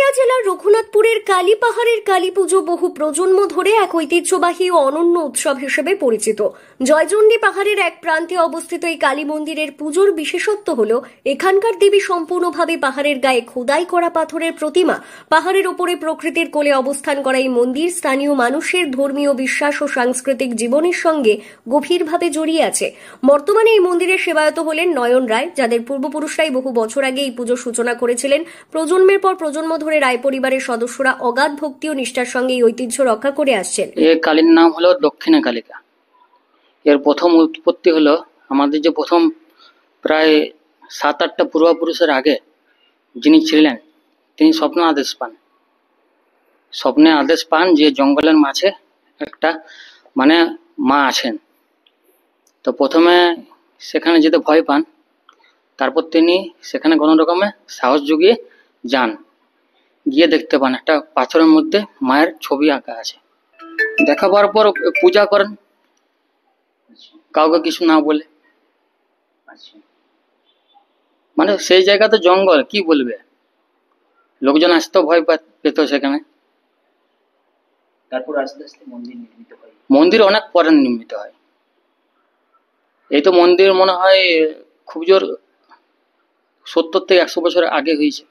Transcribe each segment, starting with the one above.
পুরুলিয়া জেলার রঘুনাথপুরের কালী পাহাড়ের কালী পুজো বহু প্রজন্ম ধরে এক ঐতিহ্যবাহী ও অনন্য উৎসব হিসেবে পরিচিত। জয়চণ্ডী পাহাড়ের এক প্রান্তে অবস্থিত এই কালী মন্দিরের পুজোর বিশেষত্ব হল এখানকার দেবী সম্পূর্ণভাবে পাহাড়ের গায়ে খোদাই করা পাথরের প্রতিমা। পাহাড়ের ওপরে প্রকৃতির কোলে অবস্থান করা এই মন্দির স্থানীয় মানুষের ধর্মীয় বিশ্বাস ও সাংস্কৃতিক জীবনের সঙ্গে গভীরভাবে জড়িয়ে আছে। বর্তমানে এই মন্দিরের সেবায়ত হলেন নয়ন রায়, যাদের পূর্বপুরুষরাই বহু বছর আগে এই পুজোর সূচনা করেছিলেন। প্রজন্মের পর প্রজন্ম ধরে রায় পরিবারের সদস্যরা অগাধ ভক্তি ও নিষ্ঠার সঙ্গে এই ঐতিহ্য রক্ষা করে আসছেন। এই কালীর নাম হলো দক্ষিণা কালিকা। এর প্রথম উৎপত্তি হলো আমাদের যে প্রথম প্রায় 7-8টা পূর্বপুরুষের আগে যিনি ছিলেন তিনি স্বপ্নে আদেশ পান যে জঙ্গলের মাঝে একটা মা আছেন। তো প্রথমে সেখানে যেতে ভয় পান, তারপর তিনি সেখানে কোনো রকমে সাহস জুগিয়ে যান, গিয়ে দেখতে পান একটা পাথরের মধ্যে মায়ের ছবি আঁকা আছে। দেখা পাওয়ার পর পূজা করেন, কাউকে কিছু না বলে। সেই জায়গাতে জঙ্গল, কি বলবে, লোকজন আসতেও ভয় পেত সেখানে। তারপর আস্তে আস্তে মন্দির নির্মিত হয়। মন্দির অনেক পরে নির্মিত হয়। এই তো মন্দির মনে হয় খুব জোর 70 থেকে 100 বছর আগে হয়েছে।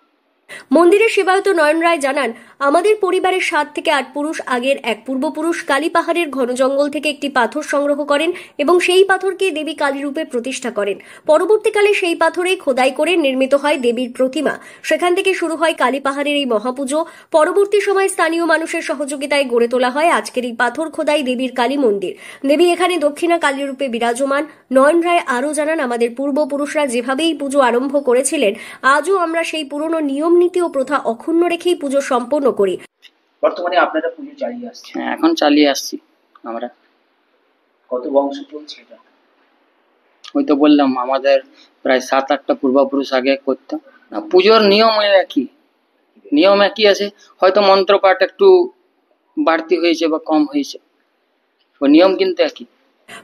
মন্দিরের সেবায়ত নয়ন রায় জানান, আমাদের পরিবারের 7 থেকে 8 পুরুষ আগের এক পূর্বপুরুষ কালী পাহাড়ের ঘন জঙ্গল থেকে একটি পাথর সংগ্রহ করেন এবং সেই পাথরকে দেবী কালী রূপে প্রতিষ্ঠা করেন। পরবর্তীকালে সেই পাথরে খোদাই করে নির্মিত হয় দেবীর প্রতিমা। সেখান থেকে শুরু হয় কালী পাহাড়ের এই মহাপুজো। পরবর্তী সময় স্থানীয় মানুষের সহযোগিতায় গড়ে তোলা হয় আজকের এই পাথর খোদাই দেবীর কালী মন্দির। দেবী এখানে দক্ষিণা কালী রূপে বিরাজমান। নয়ন রায় আরও জানান, আমাদের পূর্বপুরুষরা যেভাবে এই পুজো আরম্ভ করেছিলেন, আজও আমরা সেই পুরনো নিয়ম নীতি ও প্রথা অক্ষুণ্ণ রেখেই পুজো সম্পন্ন করি। বর্তমানে আপনারা পুজো চালিয়ে আসছেন? হ্যাঁ, এখন চালিয়ে আসছি আমরা। কত বংশ চলছে এটা? ওই তো বললাম, আমাদের প্রায় 7-8টা পূর্বপুরুষ আগে করতো। পুজোর নিয়ম একই আছে, হয়তো মন্ত্রপাঠ একটু বাড়তি হয়েছে বা কম হয়েছে, ও নিয়ম কিন্তু একই।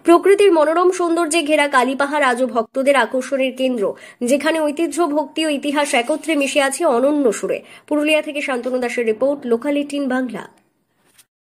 প্রকৃতির মনোরম সৌন্দর্যে ঘেরা কালী পাহাড় আজও ভক্তদের আকর্ষণের কেন্দ্র, যেখানে ঐতিহ্য, ভক্তি ও ইতিহাস একত্রে মিশে আছে অনন্য সুরে। পুরুলিয়া থেকে শান্তনু দাসের রিপোর্ট, লোকাল 18 বাংলা।